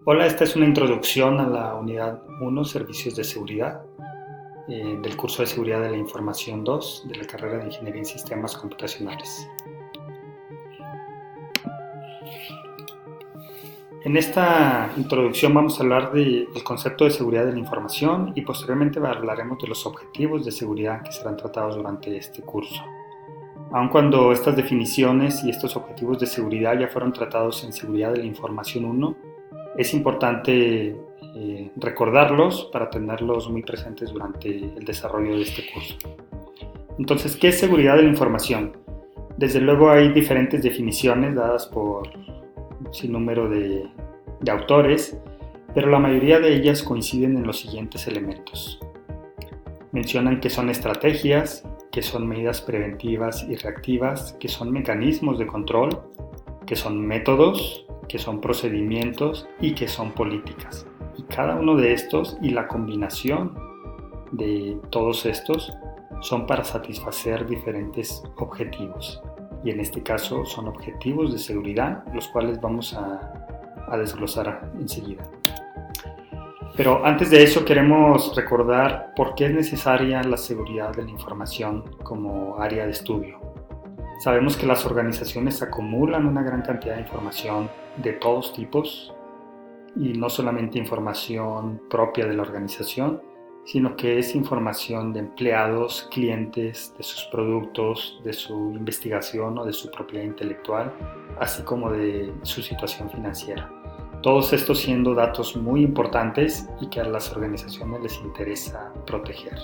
Hola, esta es una introducción a la unidad 1, Servicios de Seguridad, del curso de Seguridad de la Información 2 de la carrera de Ingeniería en Sistemas Computacionales. En esta introducción vamos a hablar del concepto de seguridad de la información y posteriormente hablaremos de los objetivos de seguridad que serán tratados durante este curso. Aun cuando estas definiciones y estos objetivos de seguridad ya fueron tratados en Seguridad de la Información 1, es importante recordarlos para tenerlos muy presentes durante el desarrollo de este curso. Entonces, ¿qué es seguridad de la información? Desde luego hay diferentes definiciones dadas por un sinnúmero de autores, pero la mayoría de ellas coinciden en los siguientes elementos. Mencionan que son estrategias, que son medidas preventivas y reactivas, que son mecanismos de control, que son métodos, que son procedimientos y que son políticas. Y cada uno de estos y la combinación de todos estos son para satisfacer diferentes objetivos. Y en este caso son objetivos de seguridad, los cuales vamos a desglosar enseguida. Pero antes de eso queremos recordar por qué es necesaria la seguridad de la información como área de estudio. Sabemos que las organizaciones acumulan una gran cantidad de información de todos tipos y no solamente información propia de la organización, sino que es información de empleados, clientes, de sus productos, de su investigación o de su propiedad intelectual, así como de su situación financiera. Todos estos siendo datos muy importantes y que a las organizaciones les interesa proteger.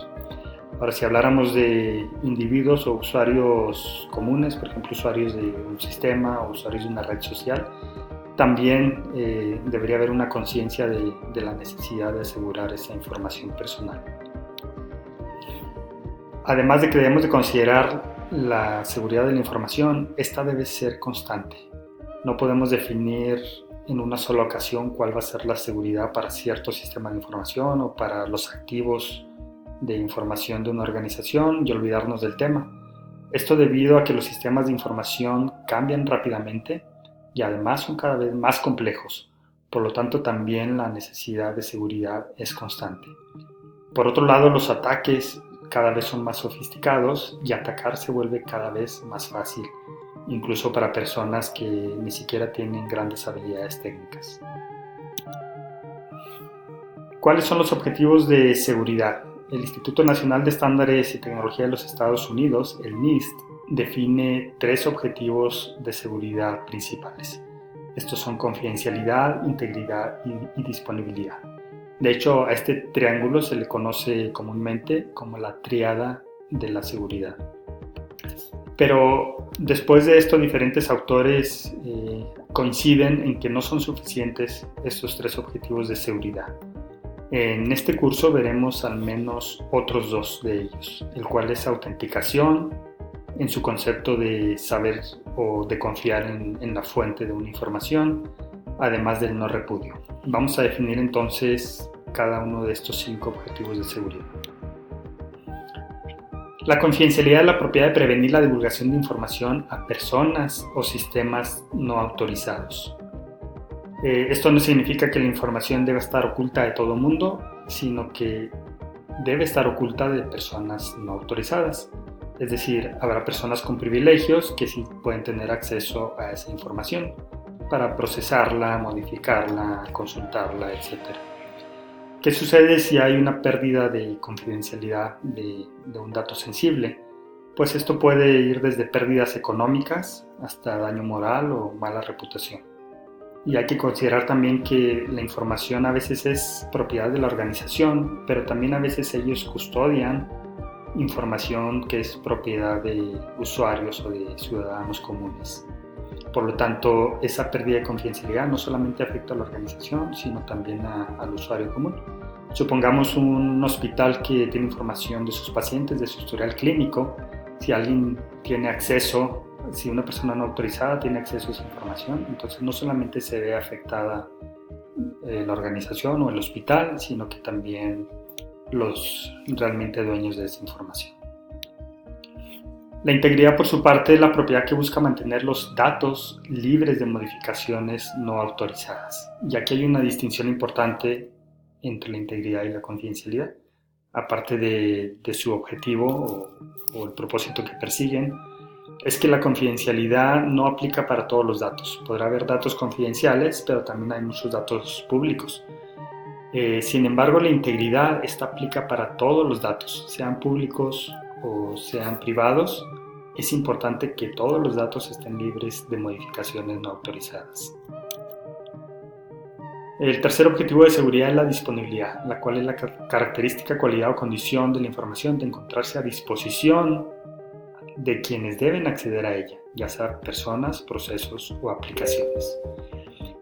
Ahora, si habláramos de individuos o usuarios comunes, por ejemplo, usuarios de un sistema o usuarios de una red social, también debería haber una conciencia de la necesidad de asegurar esa información personal. Además de que debemos de considerar la seguridad de la información, esta debe ser constante. No podemos definir en una sola ocasión cuál va a ser la seguridad para cierto sistema de información o para los activos de información de una organización y olvidarnos del tema. Esto debido a que los sistemas de información cambian rápidamente y además son cada vez más complejos. Por lo tanto, también la necesidad de seguridad es constante. Por otro lado, los ataques cada vez son más sofisticados y atacar se vuelve cada vez más fácil, incluso para personas que ni siquiera tienen grandes habilidades técnicas. ¿Cuáles son los objetivos de seguridad? El Instituto Nacional de Estándares y Tecnología de los Estados Unidos, el NIST, define 3 objetivos de seguridad principales. Estos son confidencialidad, integridad y disponibilidad. De hecho, a este triángulo se le conoce comúnmente como la tríada de la seguridad. Pero después de esto, diferentes autores coinciden en que no son suficientes estos 3 objetivos de seguridad. En este curso veremos al menos otros 2 de ellos, el cual es autenticación, en su concepto de saber o de confiar en la fuente de una información, además del no repudio. Vamos a definir entonces cada uno de estos 5 objetivos de seguridad. La confidencialidad es la propiedad de prevenir la divulgación de información a personas o sistemas no autorizados. Esto no significa que la información deba estar oculta de todo el mundo, sino que debe estar oculta de personas no autorizadas. Es decir, habrá personas con privilegios que sí pueden tener acceso a esa información para procesarla, modificarla, consultarla, etc. ¿Qué sucede si hay una pérdida de confidencialidad de un dato sensible? Pues esto puede ir desde pérdidas económicas hasta daño moral o mala reputación. Y hay que considerar también que la información a veces es propiedad de la organización, pero también a veces ellos custodian información que es propiedad de usuarios o de ciudadanos comunes. Por lo tanto, esa pérdida de confidencialidad no solamente afecta a la organización, sino también al usuario común. Supongamos un hospital que tiene información de sus pacientes, de su historial clínico. Si alguien tiene acceso, si una persona no autorizada tiene acceso a esa información, entonces no solamente se ve afectada la organización o el hospital, sino que también los realmente dueños de esa información. La integridad, por su parte, es la propiedad que busca mantener los datos libres de modificaciones no autorizadas. Y aquí hay una distinción importante entre la integridad y la confidencialidad. Aparte de su objetivo o el propósito que persiguen, es que la confidencialidad no aplica para todos los datos. Podrá haber datos confidenciales, pero también hay muchos datos públicos. Sin embargo, la integridad esta aplica para todos los datos, sean públicos o sean privados. Es importante que todos los datos estén libres de modificaciones no autorizadas. El tercer objetivo de seguridad es la disponibilidad, la cual es la característica, cualidad o condición de la información de encontrarse a disposición de quienes deben acceder a ella, ya sea personas, procesos o aplicaciones.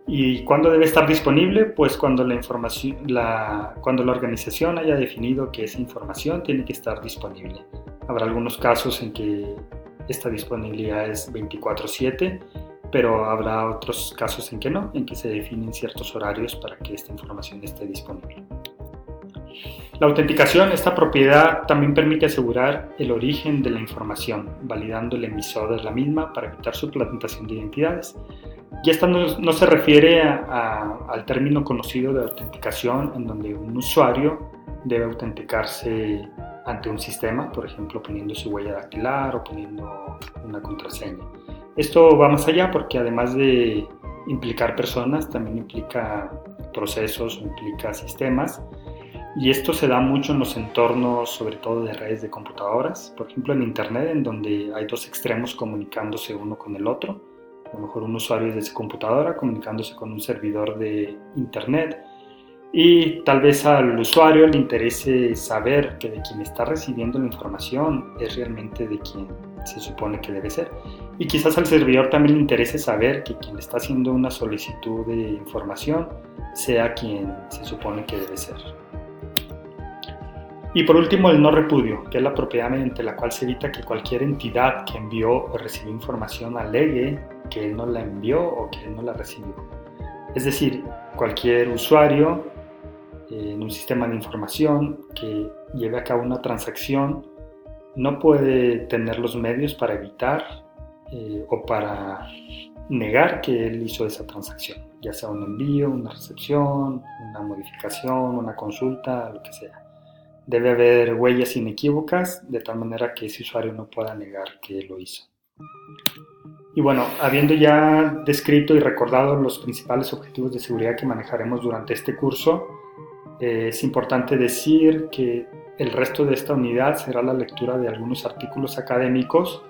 ¿Y cuándo debe estar disponible? Pues cuando cuando la organización haya definido que esa información tiene que estar disponible. Habrá algunos casos en que esta disponibilidad es 24/7, pero habrá otros casos en que no, en que se definen ciertos horarios para que esta información esté disponible. La autenticación, esta propiedad también permite asegurar el origen de la información, validando el emisor de la misma para evitar suplantación de identidades. Y esta no se refiere al término conocido de autenticación, en donde un usuario debe autenticarse ante un sistema, por ejemplo, poniendo su huella dactilar o poniendo una contraseña. Esto va más allá porque además de implicar personas, también implica procesos o implica sistemas. Y esto se da mucho en los entornos, sobre todo de redes de computadoras, por ejemplo en Internet, en donde hay dos extremos comunicándose uno con el otro. A lo mejor un usuario desde su computadora comunicándose con un servidor de Internet. Y tal vez al usuario le interese saber que de quien está recibiendo la información es realmente de quien se supone que debe ser. Y quizás al servidor también le interese saber que quien está haciendo una solicitud de información sea quien se supone que debe ser. Y por último, el no repudio, que es la propiedad mediante la cual se evita que cualquier entidad que envió o recibió información alegue que él no la envió o que él no la recibió. Es decir, cualquier usuario en un sistema de información que lleve a cabo una transacción no puede tener los medios para evitar o para negar que él hizo esa transacción, ya sea un envío, una recepción, una modificación, una consulta, lo que sea. Debe haber huellas inequívocas, de tal manera que ese usuario no pueda negar que lo hizo. Y bueno, habiendo ya descrito y recordado los principales objetivos de seguridad que manejaremos durante este curso, es importante decir que el resto de esta unidad será la lectura de algunos artículos académicos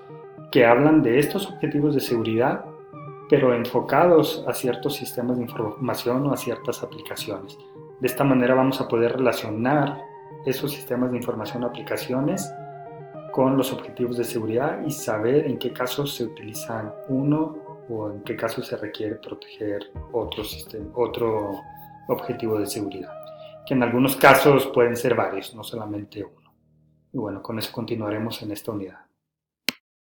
que hablan de estos objetivos de seguridad, pero enfocados a ciertos sistemas de información o a ciertas aplicaciones. De esta manera vamos a poder relacionar esos sistemas de información o aplicaciones con los objetivos de seguridad y saber en qué casos se utilizan uno o en qué casos se requiere proteger otro objetivo de seguridad, que en algunos casos pueden ser varios, no solamente uno. Y bueno, con eso continuaremos en esta unidad.